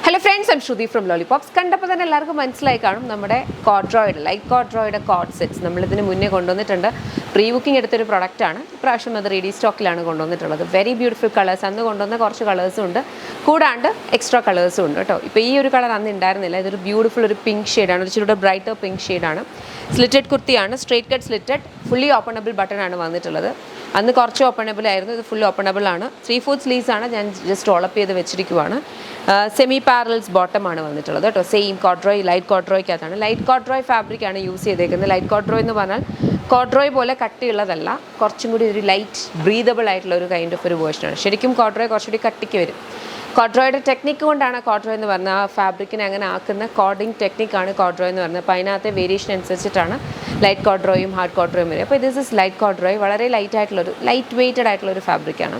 Hello friends, I'm Shruti from lollipops. കണ്ടപ്പോൾ തന്നെ എല്ലാവർക്കും മനസ്സിലായി കാണും നമ്മുടെ കോഡ്രോയിഡ്, ലൈറ്റ് കോഡ്രോയുടെ കോഡ് സെറ്റ്സ് നമ്മളിതിന് മുന്നേ കൊണ്ടുവന്നിട്ടുണ്ട്. പ്രീ ബുക്കിംഗ് എടുത്തൊരു പ്രൊഡക്റ്റാണ്. ഇപ്രാവശ്യം അത് റെഡി സ്റ്റോക്കിലാണ് കൊണ്ടുവന്നിട്ടുള്ളത്. Very beautiful colours. അന്ന് കൊണ്ടുവന്ന കുറച്ച് കളേഴ്സും ഉണ്ട്, കൂടാണ്ട് എക്സ്ട്രാ കളേഴ്സും ഉണ്ട് കേട്ടോ. ഇപ്പോൾ ഈ ഒരു കളർ അന്ന് ഉണ്ടായിരുന്നില്ല. ഇതൊരു ബ്യൂട്ടിഫുൾ ഒരു പിങ്ക് ഷെയ്ഡാണ്, ഒരു ഇച്ചിരി ബ്രൈറ്റർ പിങ്ക് ഷെയ്ഡാണ്. സ്ലിറ്റഡ് കുർത്തിയാണ്, straight cut slitted, fully openable button ആണ് വന്നിട്ടുള്ളത്. അന്ന് കുറച്ച് ഓപ്പണബിൾ ആയിരുന്നു, ഇത് ഫുൾ ഓപ്പണബിൾ ആണ്. 3/4 സ്ലീവ്സ് ആണ്, ഞാൻ ജസ്റ്റ് റോളപ്പ് ചെയ്ത് വെച്ചിരിക്കുവാണ്. സെമി പാരൽസ് ബോട്ടമാണ് വന്നിട്ടുള്ളത് കേട്ടോ. സെയിം കോഡ്രോയ്, ലൈറ്റ് കോഡ്രോയ്ക്കകത്താണ്. ലൈറ്റ് കോഡ്രോയ് ഫാബ്രിക് ആണ് യൂസ് ചെയ്തേക്കുന്നത്. ലൈറ്റ് കോഡ്രോയ് എന്ന് പറഞ്ഞാൽ കോഡ്രോയ് പോലെ കട്ടിയുള്ളതല്ല, കുറച്ചും കൂടി ഒരു ലൈറ്റ് ബ്രീതബിൾ ആയിട്ടുള്ള ഒരു കൈൻഡ് ഓഫ് ഒരു വേർഷനാണ്. ശരിക്കും കോഡ്രോയ് കുറച്ചുകൂടി കട്ടിക്ക് വരും. കോഡ്രോയുടെ ടെക്നിക്ക് കൊണ്ടാണ് കോഡ്രോയ് എന്ന് പറഞ്ഞാൽ ആ ഫാബ്രിക്കിനെ അങ്ങനെ ആക്കുന്ന കോഡിങ് ടെക്നിക്കാണ് കോഡ്രോയ് എന്ന് പറയുന്നത്. അപ്പോൾ അതിനകത്തെ വേരിയേഷൻ അനുസരിച്ചിട്ടാണ് ലൈറ്റ് കോഡ്രോയും ഹാർഡ് കോഡ്രോയും വരും. അപ്പോൾ ദിസ് ഇസ് ലൈറ്റ് കോഡ്രോയ്. വളരെ ലൈറ്റ് ആയിട്ടുള്ളൊരു ലൈറ്റ് വെയ്റ്റഡ് ആയിട്ടുള്ളൊരു ഫാബ്രിക്കാണ്.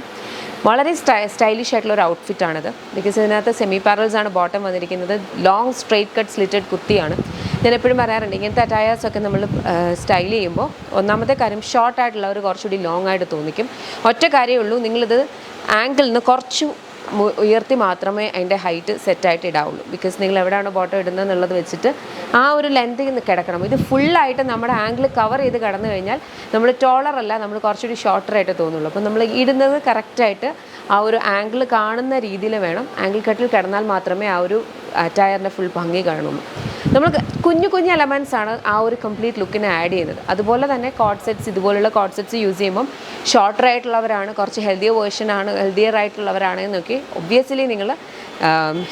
വളരെ സ്റ്റൈലിഷ് ആയിട്ടുള്ളൊരു ഔട്ട്ഫിറ്റാണിത്. ബിക്കോസ് ഇതിനകത്ത് സെമി പാരൽസ് ആണ് ബോട്ടം വന്നിരിക്കുന്നത്. ലോങ് സ്ട്രെയിറ്റ് കട്ട് സ്ലിറ്റഡ് കുർത്തിയാണ്. ഞാൻ എപ്പോഴും പറയാറുണ്ട്, ഇങ്ങനത്തെ അറ്റയേഴ്സൊക്കെ നമ്മൾ സ്റ്റൈൽ ചെയ്യുമ്പോൾ ഒന്നാമത്തെ കാര്യം ഷോർട്ട് ആയിട്ടുള്ളവർ കുറച്ചുകൂടി ലോങ് ആയിട്ട് തോന്നിക്കും. ഒറ്റ കാര്യമേ ഉള്ളൂ, നിങ്ങളിത് ആംഗിളിൽ നിന്ന് കുറച്ച് ഉയർത്തി മാത്രമേ അതിൻ്റെ ഹൈറ്റ് സെറ്റായിട്ട് ഇടാവുള്ളൂ. ബിക്കോസ് നിങ്ങൾ എവിടെയാണോ ബോട്ടം ഇടുന്നത് എന്നുള്ളത് വെച്ചിട്ട് ആ ഒരു ലെങ്ത്തിൽ കിടക്കണം. ഇത് ഫുള്ളായിട്ട് നമ്മുടെ ആംഗിൾ കവർ ചെയ്ത് കിടന്നു കഴിഞ്ഞാൽ നമ്മൾ ടോളറല്ല, നമ്മൾ കുറച്ചുകൂടി ഷോർട്ടറായിട്ട് തോന്നുള്ളൂ. അപ്പോൾ നമ്മൾ ഇടുന്നത് കറക്റ്റായിട്ട് ആ ഒരു ആംഗിൾ കാണുന്ന രീതിയിൽ വേണം. ആംഗിൾ കട്ടിൽ കിടന്നാൽ മാത്രമേ ആ ഒരു അറ്റയറിൻ്റെ ഫുൾ ഭംഗി കാണുള്ളൂ. നമ്മൾ കുഞ്ഞു കുഞ്ഞു എലമെൻറ്റ്സ് ആണ് ആ ഒരു കംപ്ലീറ്റ് ലുക്കിനെ ആഡ് ചെയ്യുന്നത്. അതുപോലെ തന്നെ കോഡ് സെറ്റ്സ്, ഇതുപോലുള്ള കോഡ് സെറ്റ്സ് യൂസ് ചെയ്യുമ്പം ഷോർട്ടർ ആയിട്ടുള്ളവരാണ്, കുറച്ച് ഹെൽത്തിയർ ആയിട്ടുള്ളവരാണെന്നൊക്കെ ഒബ്വിയസ്ലി നിങ്ങൾ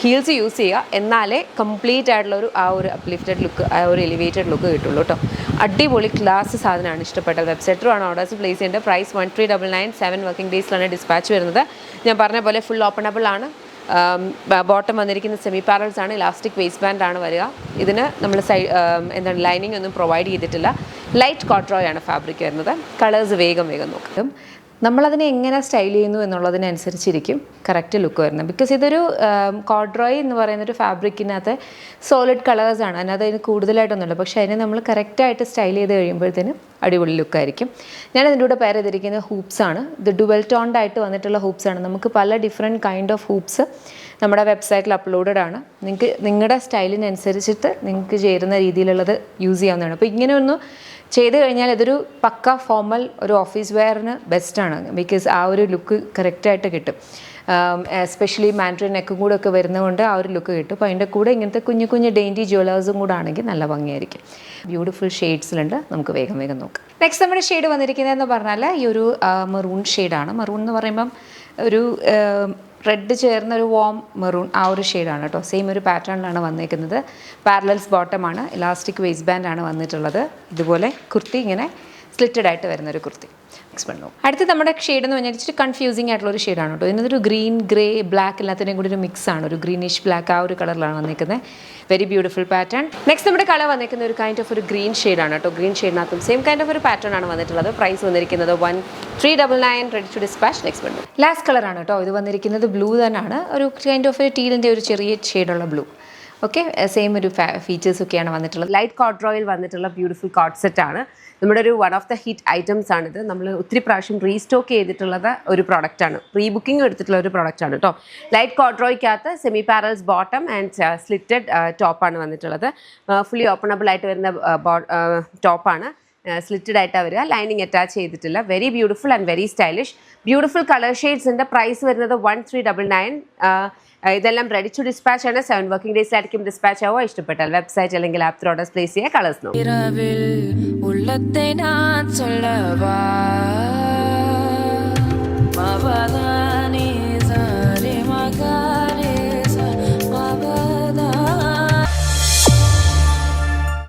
ഹീൽസ് യൂസ് ചെയ്യുക. എന്നാലേ കംപ്ലീറ്റ് ആയിട്ടുള്ളൊരു ആ ഒരു അപ്ലിഫ്റ്റഡ് ലുക്ക്, ആ ഒരു എലിവേറ്റഡ് ലുക്ക് കിട്ടുള്ളൂ കേട്ടോ. അടിപൊളി ക്ലാസ് സാധനമാണ്. ഇഷ്ടപ്പെട്ടത് വെബ്സൈറ്റിലും ആണ് ഓർഡേഴ്സ് പ്ലേസ് ചെയ്യേണ്ടത്. പ്രൈസ് 1399, 7 വർക്കിംഗ് ഡേയ്സിലാണ് ഡിസ്പാച്ച് വരുന്നത്. ഞാൻ പറഞ്ഞ പോലെ ഫുൾ ഓപ്പണബിൾ ആണ്. ബോട്ടം വന്നിരിക്കുന്ന സെമി പാരൽസ് ആണ്, ഇലാസ്റ്റിക് വേസ്റ്റ് ബാൻഡ് ആണ് വരിക. ഇതിന് നമ്മൾ എന്താണ് ലൈനിങ് ഒന്നും പ്രൊവൈഡ് ചെയ്തിട്ടില്ല. ലൈറ്റ് കോഡ്രോയ് ആണ് ഫാബ്രിക് വരുന്നത്. കളേഴ്സ് വേഗം നോക്കും. നമ്മളതിനെ എങ്ങനെ സ്റ്റൈൽ ചെയ്യുന്നു എന്നുള്ളതിനനുസരിച്ചിരിക്കും കറക്റ്റ് ലുക്ക് വരുന്നത്. ബിക്കോസ് ഇതൊരു കോഡ്രോയ് എന്ന് പറയുന്നൊരു ഫാബ്രിക്കിനകത്ത് സോളിഡ് കളേഴ്സാണ്, അതിന് കൂടുതലായിട്ടൊന്നുമില്ല. പക്ഷേ അതിനെ നമ്മൾ കറക്റ്റായിട്ട് സ്റ്റൈൽ ചെയ്ത് കഴിയുമ്പോഴത്തേനും അടിപൊളി ലുക്കായിരിക്കും. ഞാനതിൻ്റെ കൂടെ പേര് ചെയ്തിരിക്കുന്ന ഹൂപ്സാണ്. ഇത് ഡുവൽ ടോൺഡ് ആയിട്ട് വന്നിട്ടുള്ള ഹൂപ്സാണ്. നമുക്ക് പല ഡിഫറെൻറ്റ് കൈൻഡ് ഓഫ് ഹൂപ്സ് നമ്മുടെ വെബ്സൈറ്റിൽ അപ്ലോഡഡ് ആണ്. നിങ്ങൾക്ക് നിങ്ങളുടെ സ്റ്റൈലിനനുസരിച്ചിട്ട് നിങ്ങൾക്ക് ചേരുന്ന രീതിയിലുള്ളത് യൂസ് ചെയ്യാവുന്നതാണ്. അപ്പോൾ ഇങ്ങനെ ഒന്ന് ചെയ്ത് കഴിഞ്ഞാൽ ഇതൊരു പക്ക ഫോർമൽ ഒരു ഓഫീസ് വെയറിന് ബെസ്റ്റാണ്. ബിക്കോസ് ആ ഒരു ലുക്ക് കറക്റ്റായിട്ട് കിട്ടും. എസ്പെഷ്യലി മാൻഡ്രിൻ നെക്കും കൂടെ ഒക്കെ വരുന്നതുകൊണ്ട് ആ ഒരു ലുക്ക് കിട്ടും. അപ്പോൾ അതിൻ്റെ കൂടെ ഇങ്ങനത്തെ കുഞ്ഞു കുഞ്ഞു ഡെയിൻറ്റി ജ്വല്ലേഴ്സും കൂടെ ആണെങ്കിൽ നല്ല ഭംഗിയായിരിക്കും. ബ്യൂട്ടിഫുൾ ഷെയ്ഡ്സിലുണ്ട്. നമുക്ക് വേഗം നോക്കാം. നെക്സ്റ്റ് നമ്മുടെ ഷെയ്ഡ് വന്നിരിക്കുന്നതെന്ന് പറഞ്ഞാൽ ഈ ഒരു മെറൂൺ ഷെയ്ഡാണ്. മെറൂൺ എന്ന് പറയുമ്പം ഒരു റെഡ് ചേർന്ന ഒരു വോം മെറൂൺ, ആ ഒരു ഷെയ്ഡാണ് കേട്ടോ. സെയിം ഒരു പാറ്റേണിലാണ് വന്നിരിക്കുന്നത്. പാരലൽസ് ബോട്ടമാണ്, ഇലാസ്റ്റിക് വേസ്റ്റ് ബാൻഡ് ആണ് വന്നിട്ടുള്ളത്. ഇതുപോലെ കുർത്തി ഇങ്ങനെ സ്ലിറ്റഡ് ആയിട്ട് വരുന്നൊരു കുർത്തി. നെക്സ്റ്റ് വന്നു അടുത്ത് നമ്മുടെ ഷെയ്ഡ് എന്ന് പറഞ്ഞാൽ ഇച്ചിരി കൺഫ്യൂസിങ് ആയിട്ടുള്ളൊരു ഷെയ്ഡാണ് കേട്ടോ. ഇതിനൊരു ഗ്രീൻ, ഗ്രേ, ബ്ലാക്ക് എല്ലാത്തിൻ്റെയും കൂടി ഒരു മിക്സാണ്. ഒരു ഗ്രീനിഷ് ബ്ലാക്ക് ആ ഒരു കളറിലാണ് വന്നിരിക്കുന്നത്. Very beautiful pattern. നെക്സ്റ്റ് നമ്മുടെ കളർ വന്നിരിക്കുന്ന ഒരു കൈൻഡ് ഓഫ് ഒരു ഗ്രീൻ ഷെയ്ഡാണ് കേട്ടോ. ഗ്രീൻ ഷെയ്ഡിനകത്തും സെയിം കൈൻഡ് ഓഫ് ഒരു പാറ്റേൺ ആണ് വന്നിട്ടുള്ളത്. പ്രൈസ് വന്നിരിക്കുന്നത് 1399, റെഡി ടു ഡിസ്പാച്ച്. നെക്സ്റ്റ് വന്നു ലാസ്റ്റ് കളറാണ് കേട്ടോ. ഇത് വന്നിരിക്കുന്നത് ബ്ലൂ തന്നെയാണ്. ഒരു കൈൻഡ് ഓഫ് ഒരു ടീലിൻ്റെ ഒരു ചെറിയ ഷെയ്ഡുള്ള ബ്ലൂ. ഓക്കെ, സെയിം ഒരു ഫീച്ചേഴ്സൊക്കെയാണ് വന്നിട്ടുള്ളത്. ലൈറ്റ് കോഡ്രോയിൽ വന്നിട്ടുള്ള ബ്യൂട്ടിഫുൾ കോഡ് സെറ്റാണ്. നമ്മുടെ ഒരു one of the hit items ആണിത്. നമ്മൾ ഒത്തിരി പ്രാവശ്യം റീസ്റ്റോക്ക് ചെയ്തിട്ടുള്ളത് ഒരു പ്രോഡക്റ്റാണ്. പ്രീ ബുക്കിംഗ് എടുത്തിട്ടുള്ള ഒരു പ്രോഡക്റ്റാണ് കേട്ടോ. ലൈറ്റ് കോഡ്രോയ്ക്കകത്ത് semi parallels bottom and slitted ടോപ്പാണ് വന്നിട്ടുള്ളത്. ഫുള്ളി ഓപ്പണബിൾ ആയിട്ട് വരുന്ന ടോപ്പാണ്. സ്ലിറ്റഡ് ആയിട്ടാണ് വരിക. ലൈനിങ് അറ്റാച്ച് ചെയ്തിട്ടില്ല. Very beautiful and very stylish. Beautiful colour ഷെയ്ഡ്സിൻ്റെ പ്രൈസ് വരുന്നത് 1399. ഇതെല്ലാം റെഡി ടു ഡിസ്പാച്ച് ആണ്. 7 വർക്കിംഗ് ഡേയ്സിലായിരിക്കും ഡിസ്പാച്ച് ആവുക. ഇഷ്ടപ്പെട്ടാൽ വെബ്സൈറ്റ് അല്ലെങ്കിൽ ആപ്പ് ഓർഡേഴ്സ് പ്ലേസ് ചെയ്യുക. കളേഴ്സ് നോക്കും.